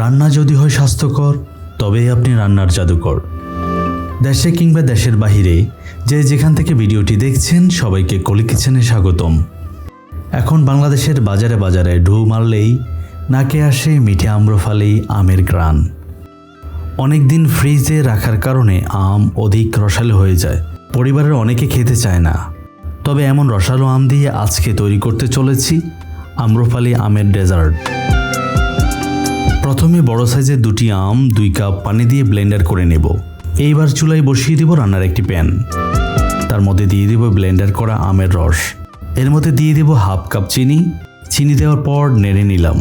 রান্না যদি হয় স্বাস্থ্যকর তবেই আপনি রান্নার জাদুকর। দেশে কিংবা দেশের বাহিরে যে যেখান থেকে ভিডিওটি দেখছেন সবাইকে কলি কিচেনে স্বাগতম। এখন বাংলাদেশের বাজারে বাজারে ঢু মারলেই নাকে আসে মিঠে আম্রফালি আমের ঘ্রাণ। অনেক দিন ফ্রিজে রাখার কারণে আম অধিক রসালো হয়ে যায়, পরিবারের অনেকে খেতে চায় না। তবে এমন রসালো আম দিয়ে আজকে তৈরি করতে চলেছি আম্রফালি আমের ডেজার্ট। প্রথমে বড় সাইজের 2টি আম 2 কাপ পানি দিয়ে ব্লেন্ডার করে নেব। এইবার চুলায় বসিয়ে দিব রান্নার একটি প্যান। তার মধ্যে দিয়ে দিব ব্লেন্ডার করা আমের রস। এর মধ্যে দিয়ে দিব হাফ কাপ চিনি দেওয়ার পর নেড়ে নিলাম।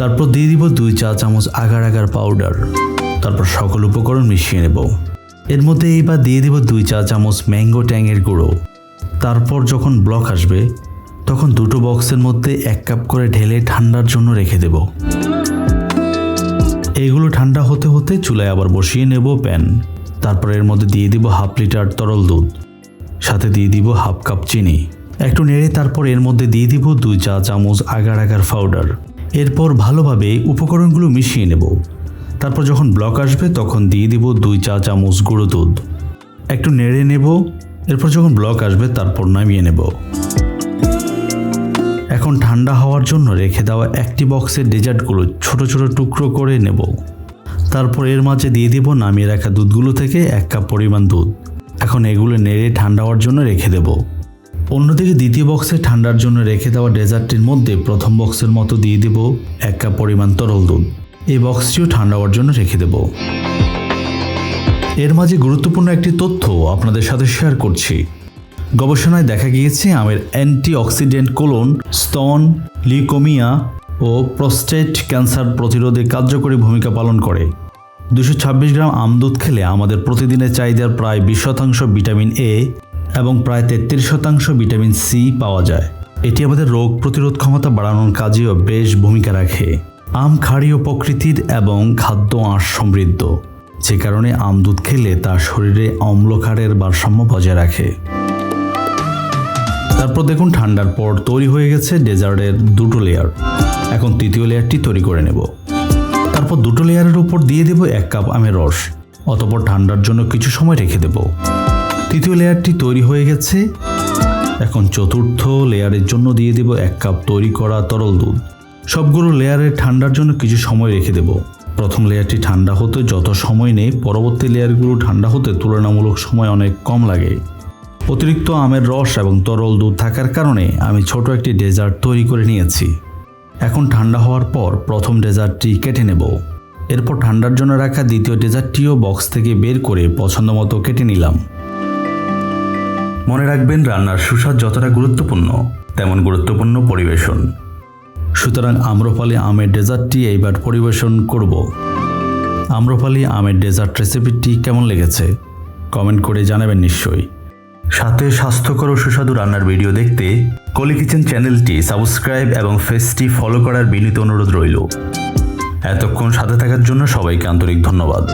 তারপর দিয়ে দিব 2 চা চামচ আগার আগার পাউডার। তারপর সকল উপকরণ মিশিয়ে নেব। এর মধ্যে এইবার দিয়ে দিব 2 চা চামচ ম্যাঙ্গো ট্যাঙের গুঁড়ো। তারপর যখন ব্লক আসবে তখন দুটো বক্সের মধ্যে 1 কাপ করে ঢেলে ঠান্ডার জন্য রেখে দেব। এইগুলো ঠান্ডা হতে হতে চুলায় আবার বসিয়ে নেব প্যান। তারপর এর মধ্যে দিয়ে দিব হাফ লিটার তরল দুধ, সাথে দিয়ে দিব হাফ কাপ চিনি। একটু নেড়ে তারপর এর মধ্যে দিয়ে দিব 2 চা চামচ আগার আগার পাউডার। এরপর ভালোভাবে উপকরণগুলো মিশিয়ে নেব। তারপর যখন ব্লক আসবে তখন দিয়ে দিব 2 চা চামচ গুঁড়ো দুধ। একটু নেড়ে নেব। এরপর যখন ব্লক আসবে তারপর নামিয়ে নেব। এখন ঠান্ডা হওয়ার জন্য রেখে দেওয়া একটি বক্সের ডেজার্টগুলো ছোট ছোট টুকরো করে নেব। তারপর এর মাঝে দিয়ে দিব নামিয়ে রাখা দুধগুলো থেকে 1 কাপ পরিমাণ দুধ। এখন এগুলো নেড়ে ঠান্ডা হওয়ার জন্য রেখে দেব। অন্যদিকে দ্বিতীয় বক্সে ঠান্ডার জন্য রেখে দেওয়া ডেজার্টটির মধ্যে প্রথম বক্সের মতো দিয়ে দেব 1 কাপ পরিমাণ তরল দুধ। এই বক্সটিও ঠান্ডা হওয়ার জন্য রেখে দেব। এর মাঝে গুরুত্বপূর্ণ একটি তথ্য আপনাদের সাথে শেয়ার করছি। গবেষণায় দেখা গিয়েছে আমের অ্যান্টিঅক্সিডেন্ট কোলন, স্তন, লিউকোমিয়া ও প্রোস্টেট ক্যান্সার প্রতিরোধে কার্যকরী ভূমিকা পালন করে। 226 গ্রাম আম দুধ খেলে আমাদের প্রতিদিনের চাহিদার প্রায় 20% ভিটামিন এ এবং প্রায় 33% ভিটামিন সি পাওয়া যায়। এটি আমাদের রোগ প্রতিরোধ ক্ষমতা বাড়ানোর কাজেও বেশ ভূমিকা রাখে। আম ক্ষারীয় প্রকৃতির এবং খাদ্য আঁশ সমৃদ্ধ, যে কারণে আম দুধ খেলে তা শরীরে অম্ল ক্ষারের ভারসাম্য বজায় রাখে। তারপর দেখুন ঠান্ডার পর তৈরি হয়ে গেছে ডেজার্টের 2টো লেয়ার। এখন তৃতীয় লেয়ারটি তৈরি করে নেব। তারপর 2টো লেয়ারের উপর দিয়ে দেব 1 কাপ আমের রস। অতঃপর ঠান্ডার জন্য কিছু সময় রেখে দেব। তৃতীয় লেয়ারটি তৈরি হয়ে গেছে। এখন চতুর্থ লেয়ারের জন্য দিয়ে দেব 1 কাপ তৈরি করা তরল দুধ। সবগুলো লেয়ারে ঠান্ডার জন্য কিছু সময় রেখে দেব। প্রথম লেয়ারটি ঠান্ডা হতে যত সময় নেই, পরবর্তী লেয়ারগুলো ঠান্ডা হতে তুলনামূলক সময় অনেক কম লাগে। অতিরিক্ত আমের রস এবং তরল দুধ থাকার কারণে আমি ছোট একটি ডেজার্ট তৈরি করে নিয়েছি। এখন ঠান্ডা হওয়ার পর প্রথম ডেজার্টটি কেটে নেব। এরপর ঠান্ডার জন্য রাখা দ্বিতীয় ডেজার্টটিও বক্স থেকে বের করে পছন্দ মতো কেটে নিলাম। মনে রাখবেন, রান্নার সুস্বাদ যতটা গুরুত্বপূর্ণ তেমন গুরুত্বপূর্ণ পরিবেশন। সুতরাং আম্রফালি আমের ডেজার্টটি এইবার পরিবেশন করব। আম্রফালি আমের ডেজার্ট রেসিপিটি কেমন লেগেছে কমেন্ট করে জানাবেন নিশ্চয়ই। সাথে স্বাস্থ্যকর ও সুস্বাদু রান্নার ভিডিও দেখতে কলি কিচেন চ্যানেলটি সাবস্ক্রাইব এবং পেজটি ফলো করার বিনীত অনুরোধ রইল। এতক্ষণ সাথে থাকার জন্য সবাইকে আন্তরিক ধন্যবাদ।